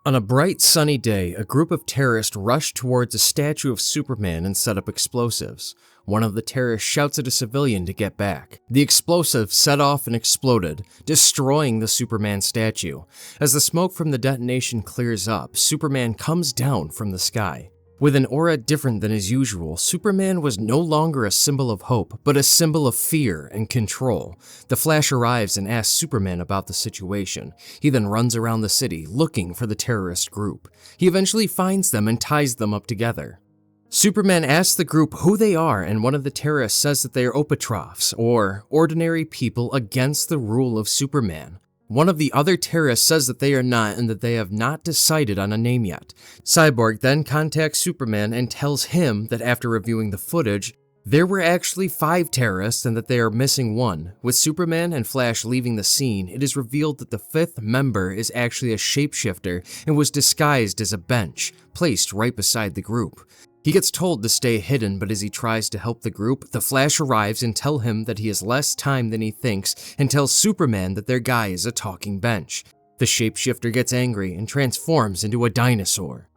On a bright sunny day, a group of terrorists rush towards a statue of Superman and set up explosives. One of the terrorists shouts at a civilian to get back. The explosive set off and exploded, destroying the Superman statue. As the smoke from the detonation clears up, Superman comes down from the sky. With an aura different than his usual, Superman was no longer a symbol of hope, but a symbol of fear and control. The Flash arrives and asks Superman about the situation. He then runs around the city looking for the terrorist group. He eventually finds them and ties them up together. Superman asks the group who they are, and one of the terrorists says that they are Opetroffs, or ordinary people against the rule of Superman. One of the other terrorists says that they are not and that they have not decided on a name yet. Cyborg then contacts Superman and tells him that after reviewing the footage, there were actually 5 terrorists and that they are missing one. With Superman and Flash leaving the scene, it is revealed that the 5th member is actually a shapeshifter and was disguised as a bench, placed right beside the group. He gets told to stay hidden, but as he tries to help the group, the Flash arrives and tells him that he has less time than he thinks and tells Superman that their guy is a talking bench. The shapeshifter gets angry and transforms into a dinosaur.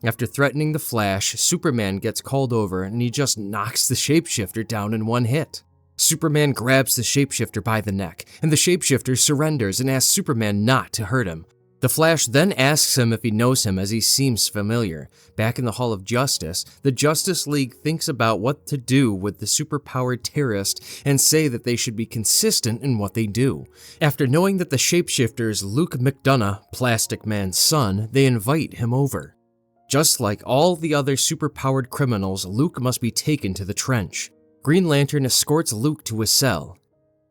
After threatening the Flash, Superman gets called over and he just knocks the shapeshifter down in one hit. Superman grabs the shapeshifter by the neck, and the shapeshifter surrenders and asks Superman not to hurt him. The Flash then asks him if he knows him as he seems familiar. Back in the Hall of Justice, the Justice League thinks about what to do with the superpowered terrorist and say that they should be consistent in what they do. After knowing that the shapeshifter is Luke McDonough, Plastic Man's son, they invite him over. Just like all the other superpowered criminals, Luke must be taken to the trench. Green Lantern escorts Luke to his cell.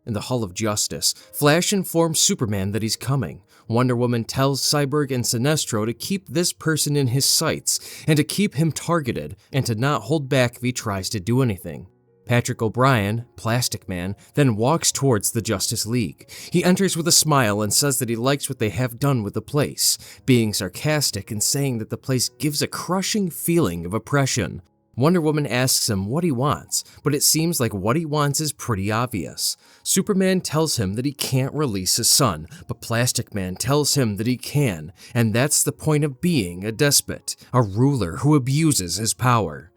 In the Hall of Justice, Flash informs Superman that he's coming. Wonder Woman tells Cyborg and Sinestro to keep this person in his sights and to keep him targeted and to not hold back if he tries to do anything. Patrick O'Brien, Plastic Man, then walks towards the Justice League. He enters with a smile and says that he likes what they have done with the place, being sarcastic and saying that the place gives a crushing feeling of oppression. Wonder Woman asks him what he wants, but it seems like what he wants is pretty obvious. Superman tells him that he can't release his son, but Plastic Man tells him that he can, and that's the point of being a despot, a ruler who abuses his power.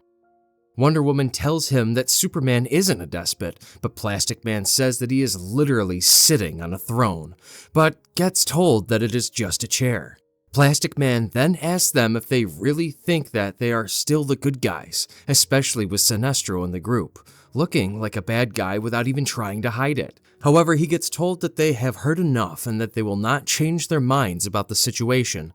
Wonder Woman tells him that Superman isn't a despot, but Plastic Man says that he is literally sitting on a throne, but gets told that it is just a chair. Plastic Man then asks them if they really think that they are still the good guys, especially with Sinestro in the group, looking like a bad guy without even trying to hide it. However, he gets told that they have heard enough and that they will not change their minds about the situation.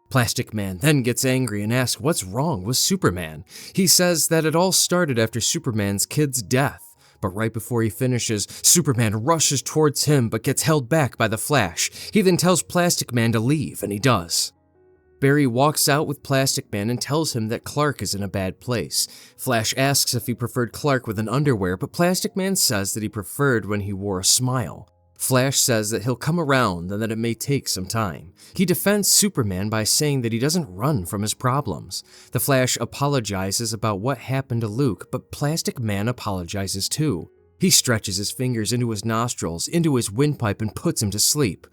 Plastic Man then gets angry and asks what's wrong with Superman. He says that it all started after Superman's kid's death. But right before he finishes, Superman rushes towards him but gets held back by the Flash. He then tells Plastic Man to leave, and he does. Barry walks out with Plastic Man and tells him that Clark is in a bad place. Flash asks if he preferred Clark with an underwear, but Plastic Man says that he preferred when he wore a smile. Flash says that he'll come around and that it may take some time. He defends Superman by saying that he doesn't run from his problems. The Flash apologizes about what happened to Luke, but Plastic Man apologizes too. He stretches his fingers into his nostrils, into his windpipe, and puts him to sleep.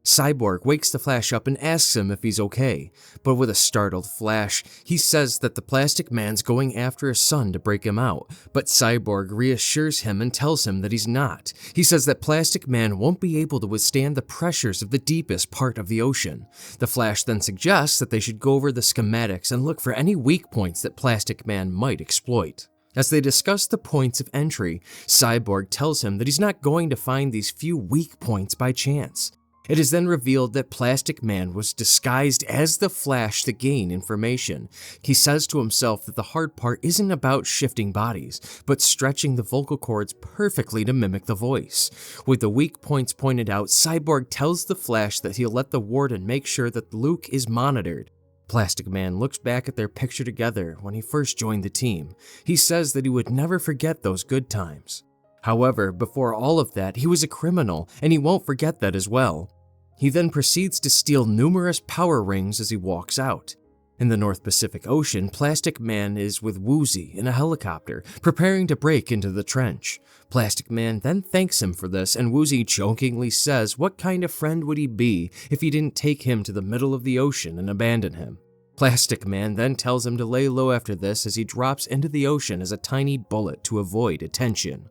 Cyborg wakes the Flash up and asks him if he's okay, but with a startled Flash, he says that the Plastic Man's going after his son to break him out, but Cyborg reassures him and tells him that he's not. He says that Plastic Man won't be able to withstand the pressures of the deepest part of the ocean. The Flash then suggests that they should go over the schematics and look for any weak points that Plastic Man might exploit. As they discuss the points of entry, Cyborg tells him that he's not going to find these few weak points by chance. It is then revealed that Plastic Man was disguised as the Flash to gain information. He says to himself that the hard part isn't about shifting bodies, but stretching the vocal cords perfectly to mimic the voice. With the weak points pointed out, Cyborg tells the Flash that he'll let the Warden make sure that Luke is monitored. Plastic Man looks back at their picture together when he first joined the team. He says that he would never forget those good times. However, before all of that, he was a criminal, and he won't forget that as well. He then proceeds to steal numerous power rings as he walks out. In the North Pacific Ocean, Plastic Man is with Woozy in a helicopter, preparing to break into the trench. Plastic Man then thanks him for this, and Woozy jokingly says what kind of friend would he be if he didn't take him to the middle of the ocean and abandon him. Plastic Man then tells him to lay low after this as he drops into the ocean as a tiny bullet to avoid attention.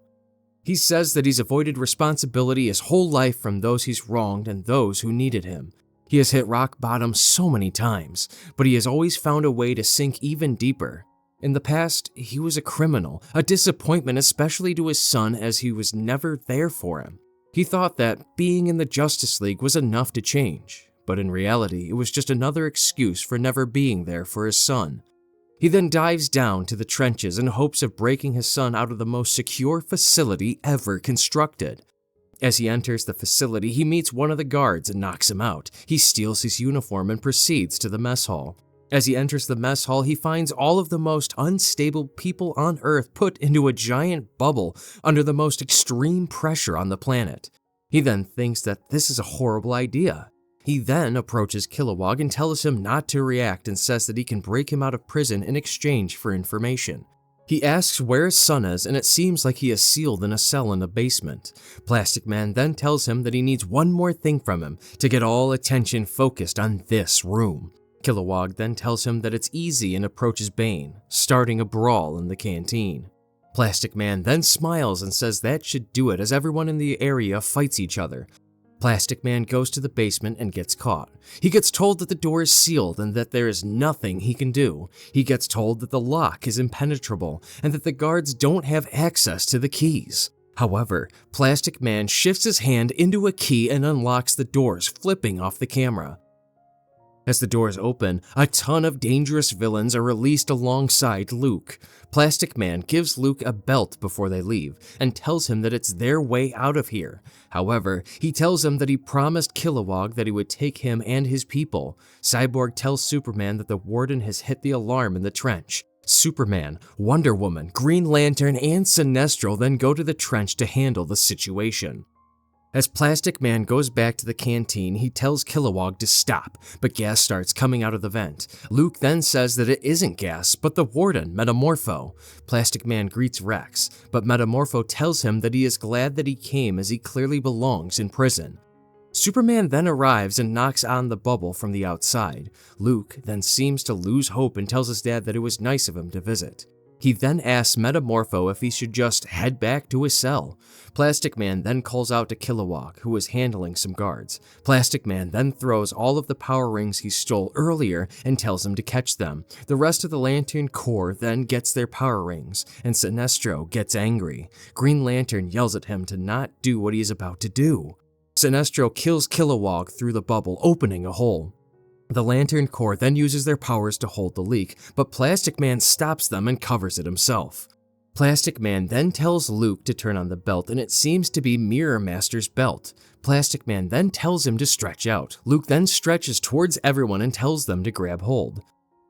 He says that he's avoided responsibility his whole life from those he's wronged and those who needed him. He has hit rock bottom so many times, but he has always found a way to sink even deeper. In the past, he was a criminal, a disappointment especially to his son as he was never there for him. He thought that being in the Justice League was enough to change, but in reality, it was just another excuse for never being there for his son. He then dives down to the trenches in hopes of breaking his son out of the most secure facility ever constructed. As he enters the facility, he meets one of the guards and knocks him out. He steals his uniform and proceeds to the mess hall. As he enters the mess hall, he finds all of the most unstable people on Earth put into a giant bubble under the most extreme pressure on the planet. He then thinks that this is a horrible idea. He then approaches Kilowog and tells him not to react and says that he can break him out of prison in exchange for information. He asks where his son is, and it seems like he is sealed in a cell in a basement. Plastic Man then tells him that he needs one more thing from him to get all attention focused on this room. Kilowog then tells him that it's easy and approaches Bane, starting a brawl in the canteen. Plastic Man then smiles and says that should do it as everyone in the area fights each other. Plastic Man goes to the basement and gets caught. He gets told that the door is sealed and that there is nothing he can do. He gets told that the lock is impenetrable and that the guards don't have access to the keys. However, Plastic Man shifts his hand into a key and unlocks the doors, flipping off the camera. As the doors open, a ton of dangerous villains are released alongside Luke. Plastic Man gives Luke a belt before they leave and tells him that it's their way out of here. However, he tells him that he promised Kilowog that he would take him and his people. Cyborg tells Superman that the Warden has hit the alarm in the trench. Superman, Wonder Woman, Green Lantern, and Sinestro then go to the trench to handle the situation. As Plastic Man goes back to the canteen, he tells Kilowog to stop, but gas starts coming out of the vent. Luke then says that it isn't gas, but the Warden, Metamorpho. Plastic Man greets Rex, but Metamorpho tells him that he is glad that he came as he clearly belongs in prison. Superman then arrives and knocks on the bubble from the outside. Luke then seems to lose hope and tells his dad that it was nice of him to visit. He then asks Metamorpho if he should just head back to his cell. Plastic Man then calls out to Kilowog, who is handling some guards. Plastic Man then throws all of the power rings he stole earlier and tells him to catch them. The rest of the Lantern Corps then gets their power rings, and Sinestro gets angry. Green Lantern yells at him to not do what he is about to do. Sinestro kills Kilowog through the bubble, opening a hole. The Lantern Corps then uses their powers to hold the leak, but Plastic Man stops them and covers it himself. Plastic Man then tells Luke to turn on the belt, and it seems to be Mirror Master's belt. Plastic Man then tells him to stretch out. Luke then stretches towards everyone and tells them to grab hold.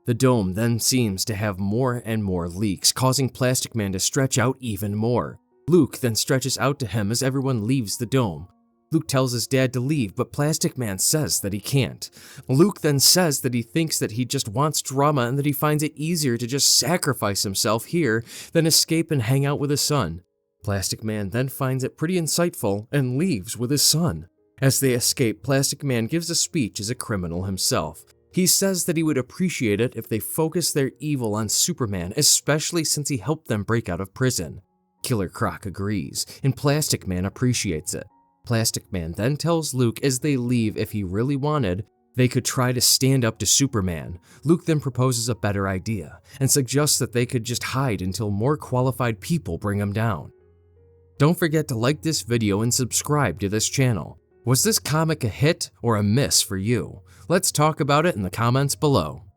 The dome then seems to have more and more leaks, causing Plastic Man to stretch out even more. Luke then stretches out to him as everyone leaves the dome. Luke tells his dad to leave, but Plastic Man says that he can't. Luke then says that he thinks that he just wants drama and that he finds it easier to just sacrifice himself here than escape and hang out with his son. Plastic Man then finds it pretty insightful and leaves with his son. As they escape, Plastic Man gives a speech as a criminal himself. He says that he would appreciate it if they focused their evil on Superman, especially since he helped them break out of prison. Killer Croc agrees, and Plastic Man appreciates it. Plastic Man then tells Luke as they leave if he really wanted, they could try to stand up to Superman. Luke then proposes a better idea and suggests that they could just hide until more qualified people bring him down. Don't forget to like this video and subscribe to this channel. Was this comic a hit or a miss for you? Let's talk about it in the comments below.